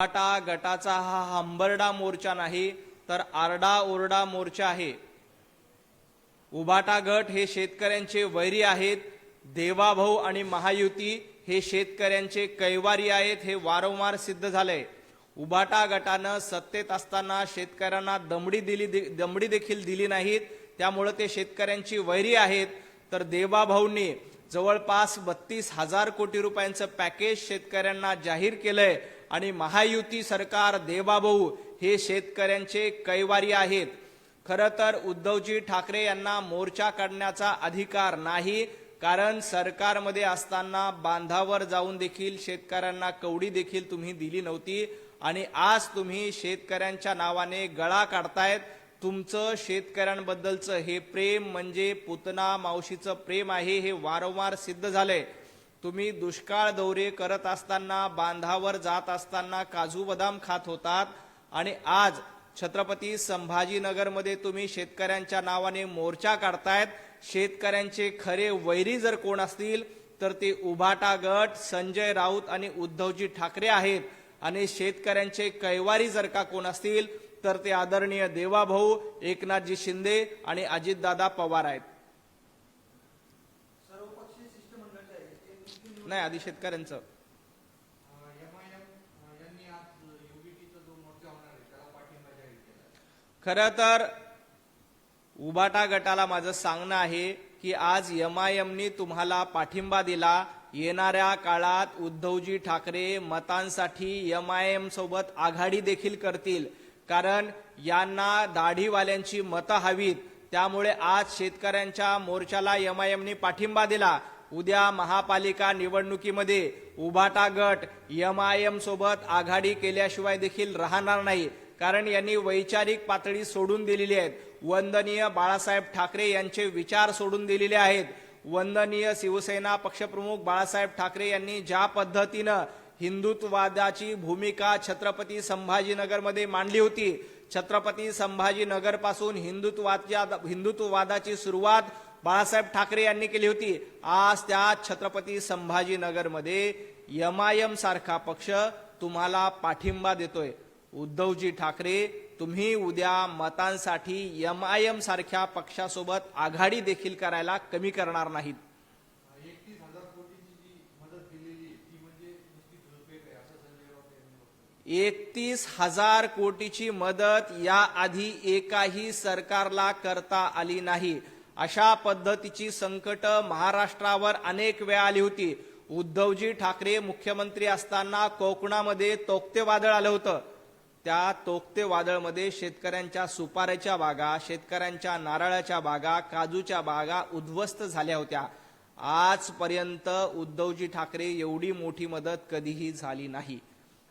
उभाटा गटाचा हा हंबरडा मोर्चा नाही तर आरडाओरडा मोर्चा आहे। उभाटा गट हे शेतकऱ्यांचे वैरी आहेत। देवाभाऊ आणि महायुती हे शेतकऱ्यांचे कैवारी आहेत, हे वारंवार सिद्ध झालंय। उभाटा गटानं सत्तेत असताना शेतकऱ्यांना दमडी देखील दिली नाहीत, त्यामुळे ते शेतकऱ्यांची वैरी आहेत। तर देवाभाऊंनी जवळपास 32,000 कोटी रुपयांचं पॅकेज शेतकऱ्यांना जाहीर केलंय आणि महायुती सरकार देवाभाऊ हे शेतकऱ्यांचे कैवारी आहेत। खरं तर उद्धवजी ठाकरे यांना मोर्चा काढण्याचा अधिकार नाही, कारण सरकारमध्ये असताना बांधावर जाऊन देखील शेतकऱ्यांना कवडी देखील तुम्ही दिली नव्हती आणि आज तुम्ही शेतकऱ्यांच्या नावाने गळा काढतायत। तुमचं शेतकऱ्यांबद्दलचं हे प्रेम म्हणजे पुतना मावशीचं प्रेम आहे, हे वारंवार सिद्ध झालंय। तुम्ही दुष्काळ दौरे करत असताना, बांधावर जात असताना काजू बदाम खात होतात आणि आज छत्रपती संभाजीनगरमध्ये तुम्ही शेतकऱ्यांच्या नावाने मोर्चा काढतायत। शेतकऱ्यांचे खरे वैरी जर कोण असतील तर ते उभाटा गट, संजय राऊत आणि उद्धवजी ठाकरे आहेत आणि शेतकऱ्यांचे कैवारी जर का कोण असतील तर ते आदरणीय देवाभाऊ, एकनाथजी शिंदे आणि अजितदादा पवार आहेत। नाही, आधी शेतकऱ्यांचं खरं तर उभाटा गटाला माझं सांगणं आहे की आज एमआयएमनी तुम्हाला पाठिंबा दिला। येणाऱ्या काळात उद्धवजी ठाकरे मतांसाठी एमआयएम सोबत आघाडी देखील करतील, कारण यांना दाढीवाल्यांची मतं हवीत। त्यामुळे आज शेतकऱ्यांच्या मोर्चाला एमआयएमनी पाठिंबा दिला। उद्या महापालिका निवडणुकीमध्ये उभाटा गट एमआयएम सोबत आघाडी केल्याशिवाय देखील राहणार नाही, कारण यांनी वैचारिक पातळी सोडून दिलेली आहेत। वंदनीय बाळासाहेब ठाकरे यांचे विचार सोडून दिलेले आहेत। वंदनीय शिवसेना पक्षप्रमुख बाळासाहेब ठाकरे यांनी ज्या पद्धतीनं हिंदुत्ववादाची भूमिका छत्रपती संभाजीनगरमध्ये मांडली होती, छत्रपती संभाजीनगर पासून हिंदुत्ववादाची सुरुवात बाळासाहेब ठाकरे यांनी केली होती। आज त्या छत्रपती संभाजीनगरमध्ये एमआयएम सारखा पक्ष तुम्हाला पाठिंबा देतोय। उद्धवजी ठाकरे, तुम्ही उद्या मतांसाठी एमआयएम सारख्या पक्षासोबत आघाडी देखील करायला कमी करणार नाहीत। 31,000 कोटीची मदत याआधी एकाही सरकारला करता आली नाही। अशा पद्धतीची संकट महाराष्ट्रावर अनेक वेळा आली होती। उद्धवजी ठाकरे मुख्यमंत्री असताना कोकणामध्ये तोक्ते वादळ आलं होतं। त्या तोक्ते वादळमध्ये शेतकऱ्यांच्या सुपाऱ्याच्या बागा, शेतकऱ्यांच्या नारळाच्या बागा, काजूच्या बागा उद्ध्वस्त झाल्या होत्या। आजपर्यंत उद्धवजी ठाकरे एवढी मोठी मदत कधीही झाली नाही।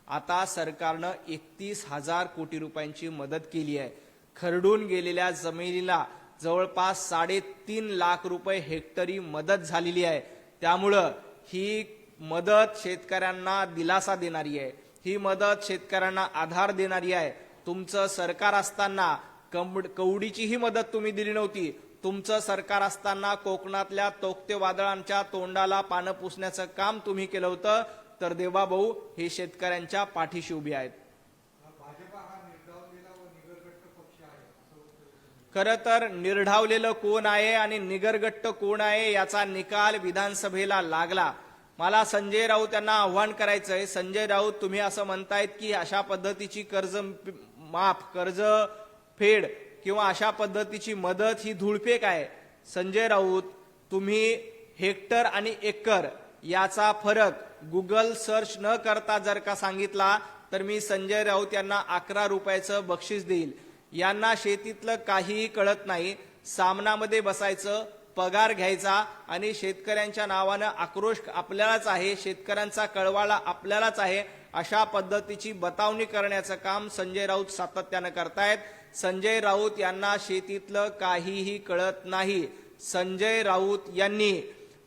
आता सरकारनं 31,000 कोटी रुपयांची मदत केली आहे। खरडून गेलेल्या जमिनीला जवळपास 3.5 लाख रुपये हेक्टरी मदत झालेली आहे। त्यामुळं ही मदत शेतकऱ्यांना दिलासा देणारी आहे, ही मदत शेतकऱ्यांना आधार देणारी आहे। तुमचं सरकार असताना कवडीचीही मदत तुम्ही दिली नव्हती। तुमचं सरकार असताना कोकणातल्या तोक्ते वादळांच्या तोंडाला पानं पुसण्याचं काम तुम्ही केलं होतं। तर देवाभाऊ हे शेतकऱ्यांच्या पाठीशी उभे आहेत। खरं तर निर्ढावलेलं कोण आहे आणि निगरगट्ट कोण आहे याचा निकाल विधानसभेला लागला। मला संजय राऊत यांना आव्हान करायचंय। संजय राऊत, तुम्ही असं म्हणतायत की अशा पद्धतीची कर्ज फेड किंवा अशा पद्धतीची मदत ही धूळफेक आहे। संजय राऊत, तुम्ही हेक्टर आणि एकर याचा फरक गुगल सर्च न करता जर का सांगितला तर मी संजय राऊत यांना 11 रुपयाचं बक्षीस देईल। यांना शेतीतलं काहीही कळत नाही। सामनामध्ये बसायचं, पगार घ्यायचा आणि शेतकऱ्यांच्या नावानं आक्रोश आपल्यालाच आहे, शेतकऱ्यांचा कळवाळा आपल्यालाच आहे, अशा पद्धतीची बतावणी करण्याचं काम संजय राऊत सातत्यानं करतायत। संजय राऊत यांना शेतीतलं काहीही कळत नाही। संजय राऊत यांनी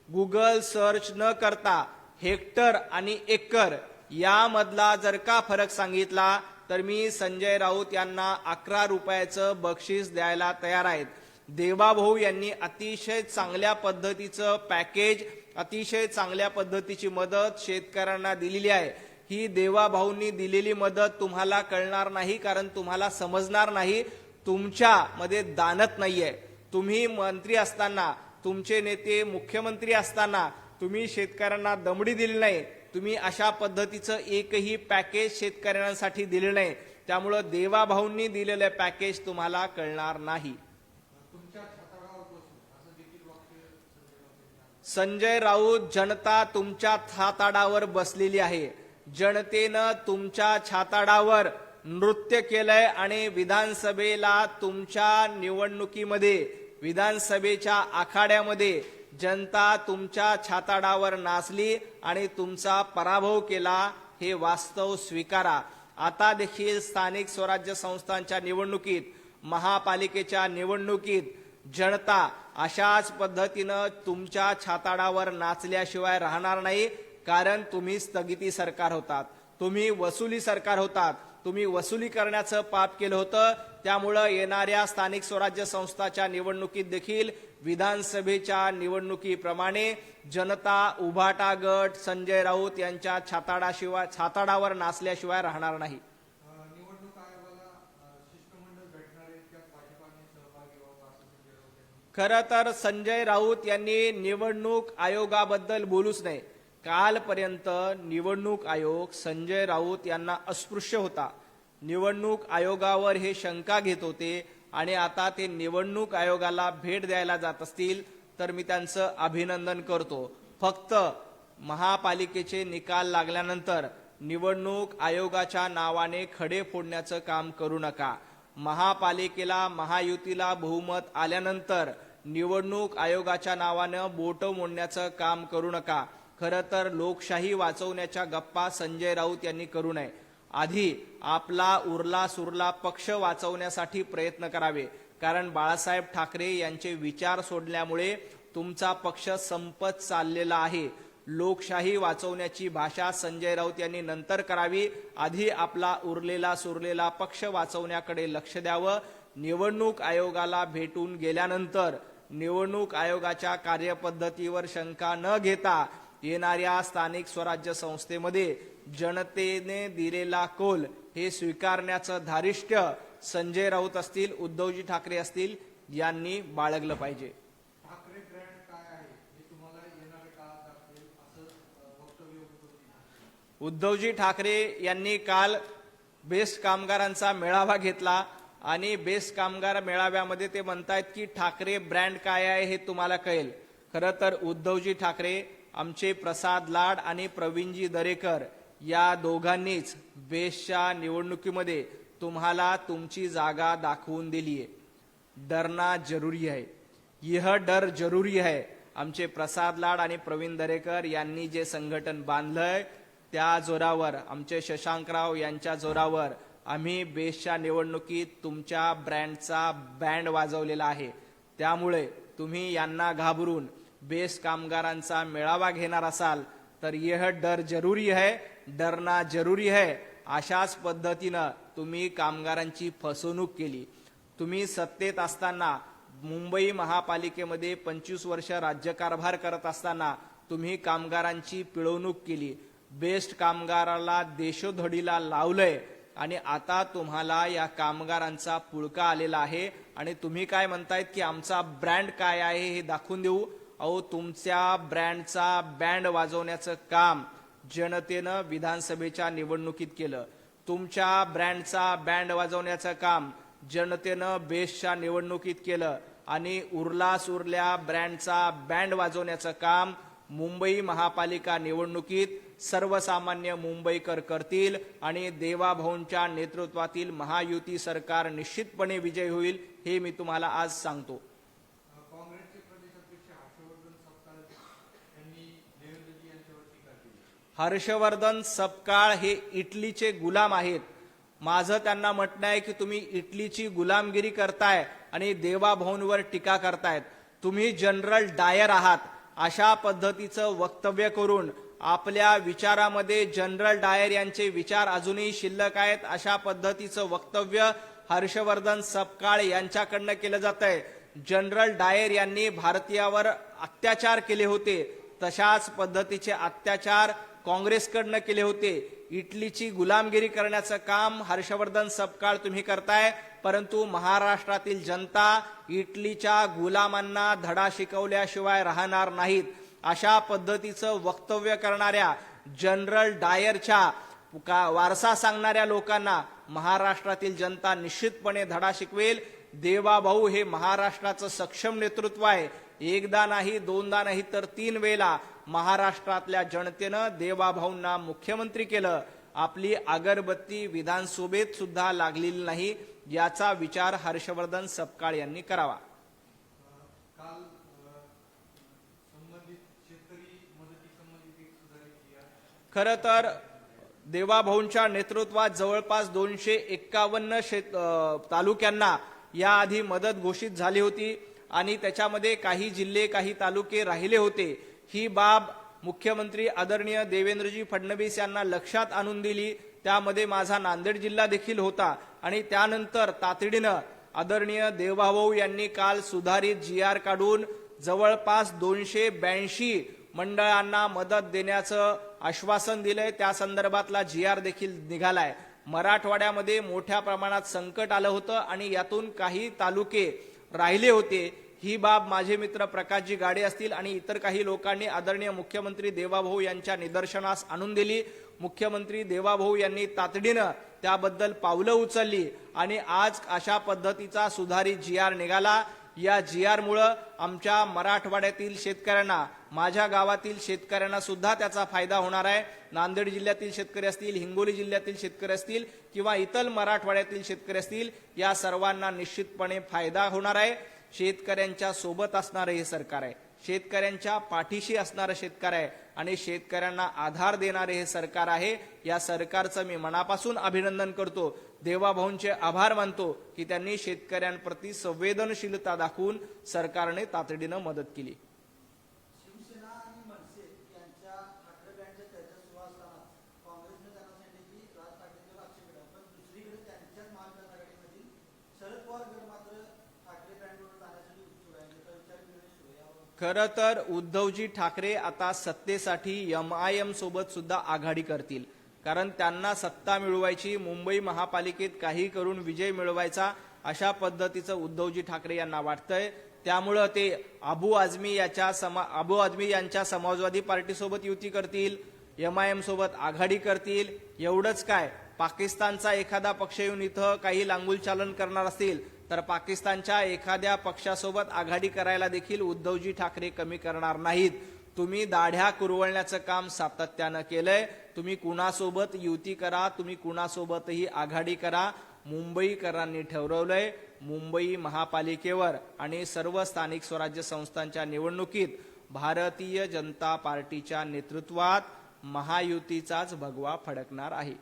गुगल सर्च न करता हेक्टर आणि एकर यामधला जर का फरक सांगितला तर मी संजय राऊत यांना 11 रुपयाचं बक्षीस द्यायला तयार आहेत। देवाभाऊ यांनी अतिशय चांगल्या पद्धतीचं पॅकेज, अतिशय चांगल्या पद्धतीची मदत शेतकऱ्यांना दिलेली आहे। ही देवाभाऊंनी दिलेली मदत तुम्हाला कळणार नाही, कारण तुम्हाला समजणार नाही. तुमच्यामध्ये दानत नाहीये. तुम्ही मंत्री असताना, तुमचे नेते मुख्यमंत्री असताना तुम्ही शेतकऱ्यांना दमडी दिली नाही. तुम्ही अशा पद्धतीचं एकही पॅकेज शेतकऱ्यांसाठी दिले नाही. त्यामुळं देवाभाऊंनी दिलेलं पॅकेज तुम्हाला कळणार नाही. संजय राऊत, जनता तुमच्या छाताडावर बसलेली आहे. जनतेनं तुमच्या छाताडावर नृत्य केलंय आणि विधानसभेला तुमच्या निवडणुकीमध्ये, विधानसभेच्या आखाड्यामध्ये जनता तुमच्या छाताडावर नाचली आणि तुमचा पराभव केला. हे वास्तव स्वीकारा. आता देखील स्थानिक स्वराज्य संस्थांच्या निवडणुकीत, महापालिकेच्या निवडणुकीत जनता अशाच पद्धतीनं तुमच्या छाताडावर नाचल्याशिवाय राहणार नाही. कारण तुम्ही स्थगिती सरकार होतात, तुम्ही वसुली सरकार होतात, तुम्ही वसुली करण्याचं पाप केलं होतं. त्यामुळं येणाऱ्या स्थानिक स्वराज्य संस्थाच्या निवडणुकीत देखील विधानसभेच्या निवडणुकीप्रमाणे जनता उभाटा गट, संजय राऊत यांच्या छाताडावर नाचल्याशिवाय राहणार नाही. खरं तर संजय राऊत यांनी निवडणूक आयोगाबद्दल बोलूच नाही. कालपर्यंत निवडणूक आयोग संजय राऊत यांना अस्पृश्य होता. निवडणूक आयोगावर हे शंका घेत होते आणि आता ते निवडणूक आयोगाला भेट द्यायला जात असतील तर मी त्यांचं अभिनंदन करतो. फक्त महापालिकेचे निकाल लागल्यानंतर निवडणूक आयोगाच्या नावाने खडे फोडण्याचं काम करू नका. महापालिकेला, महायुतीला बहुमत आल्यानंतर निवडणूक आयोगाच्या नावानं बोटं मोडण्याचं काम करू नका. खरं तर लोकशाही वाचवण्याच्या गप्पा संजय राऊत यांनी करू नये. आधी आपला उरला सुरला पक्ष वाचवण्यासाठी प्रयत्न करावे. कारण बाळासाहेब ठाकरे यांचे विचार सोडल्यामुळे तुमचा पक्ष संपत चाललेला आहे. लोकशाही वाचवण्याची भाषा संजय राऊत यांनी नंतर करावी. आधी आपला उरलेला सुरलेला पक्ष वाचवण्याकडे लक्ष द्यावं. निवडणूक आयोगाला भेटून गेल्यानंतर निवडणूक आयोगाच्या कार्यपद्धतीवर शंका न घेता येणाऱ्या स्थानिक स्वराज्य संस्थेमध्ये जनतेने दिलेला कौल हे स्वीकारण्याचं धारिष्ट्य संजय राऊत असतील, उद्धवजी ठाकरे असतील यांनी बाळगलं पाहिजे. उद्धवजी ठाकरे यांनी काल बेस्ट कामगारांचा मेळावा घेतला आणि बेस्ट कामगार मेळाव्यामध्ये ते म्हणतायत की ठाकरे ब्रँड काय आहे हे तुम्हाला कळेल. खरं तर उद्धवजी ठाकरे, आमचे प्रसाद लाड आणि प्रवीणजी दरेकर या दोघांनीच बेस्टच्या निवडणुकीमध्ये तुम्हाला तुमची जागा दाखवून दिलीये. डरना जरुरी है, यह डर जरुरी है. आमचे प्रसाद लाड आणि प्रवीण दरेकर यांनी जे संघटन बांधलंय त्या जोरावर, आमचे शशांकराव यांच्या जोरावर आम्ही बेस्टच्या निवडणुकीत तुमच्या ब्रँडचा बँड वाजवलेला आहे. त्यामुळे तुम्ही यांना घाबरून बेस्ट कामगारांचा मेळावा घेणार असाल तर यह डर जरुरी है, डरना जरुरी है. अशाच पद्धतीनं तुम्ही कामगारांची फसवणूक केली. तुम्ही सत्तेत असताना, मुंबई महापालिकेमध्ये 25 वर्ष राज्यकारभार करत असताना तुम्ही कामगारांची पिळवणूक केली. बेस्ट कामगाराला देशोधडीला लावलंय आणि आता तुम्हाला या कामगारांचा पुळका आलेला आहे आणि तुम्ही काय म्हणतायत की आमचा ब्रँड काय आहे हे दाखवून देऊ. अहो, तुमच्या ब्रँडचा बँड वाजवण्याचं काम जनतेनं विधानसभेच्या निवडणुकीत केलं. तुमच्या ब्रँडचा बँड वाजवण्याचं काम जनतेनं बेस्टच्या निवडणुकीत केलं आणि उरला सुरल्या ब्रँडचा बँड वाजवण्याचं काम मुंबई महापालिका निवडणुकीत सर्वसामान्य मुंबईकर करतील आणि देवाभाऊंच्या नेतृत्वातील महायुती सरकार निश्चितपणे विजयी होईल हे मी तुम्हाला आज सांगतो. हर्षवर्धन सपकाळ हे इटलीचे गुलाम आहेत. माझं त्यांना म्हणणं आहे की तुम्ही इटलीची गुलामगिरी करताय आणि देवाभाऊंवर टीका करतायत. तुम्ही जनरल डायर आहात. अशा पद्धतीचं वक्तव्य करून आपल्या विचारामध्ये जनरल डायर यांचे विचार अजूनही शिल्लक आहेत अशा पद्धतीचं वक्तव्य हर्षवर्धन सपकाळ यांच्याकडनं केलं जातंय. जनरल डायर यांनी भारतीयावर अत्याचार केले होते, तशाच पद्धतीचे अत्याचार काँग्रेसकडनं केले होते. इटलीची गुलामगिरी करण्याचं काम हर्षवर्धन सपकाळ तुम्ही करताय, परंतु महाराष्ट्रातील जनता इटलीच्या गुलामांना धडा शिकवल्याशिवाय राहणार नाहीत. अशा पद्धतीचं वक्तव्य करणाऱ्या जनरल डायरच्या वारसा सांगणाऱ्या लोकांना महाराष्ट्रातील जनता निश्चितपणे धडा शिकवेल. देवाभाऊ हे महाराष्ट्राचं सक्षम नेतृत्व आहे. एकदा नाही, दोनदा नाही, तर 3 वेळा महाराष्ट्रातल्या जनतेनं देवाभाऊंना मुख्यमंत्री केलं. आपली अगरबत्ती विधानसभेत सुद्धा लागलेली नाही, याचा विचार हर्षवर्धन सपकाळ यांनी करावा. खरं तर देवाभाऊंच्या नेतृत्वात जवळपास 251 तालुक्यांना याआधी मदत घोषित झाली होती आणि त्याच्यामध्ये काही जिल्हे, काही तालुके राहिले होते. ही बाब मुख्यमंत्री आदरणीय देवेंद्रजी फडणवीस यांना लक्षात आणून दिली. त्यामध्ये माझा नांदेड जिल्हा देखील होता आणि त्यानंतर तातडीनं आदरणीय देवाभाऊ यांनी काल सुधारित GR काढून जवळपास 282 मंडळांना मदत देण्याचं आश्वासन दिलंय. त्या संदर्भातला GR देखील निघालाय. मराठवाड्यामध्ये मोठ्या प्रमाणात संकट आलं होतं आणि यातून काही तालुके राहिले होते. ही बाब माझे मित्र प्रकाशजी गाडे असतील आणि इतर काही लोकांनी आदरणीय मुख्यमंत्री देवाभाऊ यांच्या निदर्शनास आणून दिली. मुख्यमंत्री देवाभाऊ यांनी तातडीनं त्याबद्दल पावलं उचलली आणि आज अशा पद्धतीचा सुधारित GR निघाला. या GR मुळे आमच्या मराठवाड्यातील शेतकऱ्यांना, माझ्या गावातील शेतकऱ्यांना सुद्धा त्याचा फायदा होणार आहे. नांदेड जिल्ह्यातील शेतकरी असतील, हिंगोली जिल्ह्यातील शेतकरी असतील किंवा इतर मराठवाड्यातील शेतकरी असतील, या सर्वांना निश्चितपणे फायदा होणार आहे. शेतकऱ्यांच्या सोबत असणारे हे सरकार आहे, शेतकऱ्यांच्या पाठीशी असणारं शेतकरी आहे आणि शेतकऱ्यांना आधार देणारे हे सरकार आहे. या सरकारचं मी मनापासून अभिनंदन करतो. देवाभाऊंचे आभार मानतो की त्यांनी शेतकऱ्यांप्रती संवेदनशीलता दाखवून सरकारने तातडीनं मदत केली. शिवसेना आणि मनसे यांच्या ठाकरे बँडच्या चर्चा सुरू असताना काँग्रेसने त्यांना सांगितले की राज ठाकरेंवर आक्षेप घेतला, पण दुसरीकडे त्यांच्याच महाविकास आघाडीमधील शरद पवार गट मात्र ठाकरे बँडवर जाण्यासाठी उत्सुक आहे. त्याचा विचार सुरू आहे. खरं तर उद्धवजी ठाकरे आता सत्तेसाठी MIM सोबत सुद्धा आघाडी करतील, कारण त्यांना सत्ता मिळवायची, मुंबई महापालिकेत काही करून विजय मिळवायचा, अशा पद्धतीचं उद्धवजी ठाकरे यांना वाटतंय. त्यामुळं ते अबू आझमी यांच्या समाजवादी पार्टीसोबत युती करतील, MIM सोबत आघाडी करतील. एवढंच काय, पाकिस्तानचा एखादा पक्ष येऊन इथं काही लांगुलचालन करणार असतील तर पाकिस्तानच्या एखाद्या पक्षासोबत आघाडी करायला देखील उद्धवजी ठाकरे कमी करणार नाहीत. तुम्ही दाढ्या कुरवळण्याचं काम सातत्यानं केलंय. तुम्ही कुणासोबत युती करा, तुम्ही कुणासोबतही आघाडी करा. मुंबईकरांनी ठरवलंय मुंबई महापालिकेवर आणि सर्व स्थानिक स्वराज्य संस्थांच्या निवडणुकीत भारतीय जनता पार्टीच्या नेतृत्वात महायुतीचाच भगवा फडकणार आहे.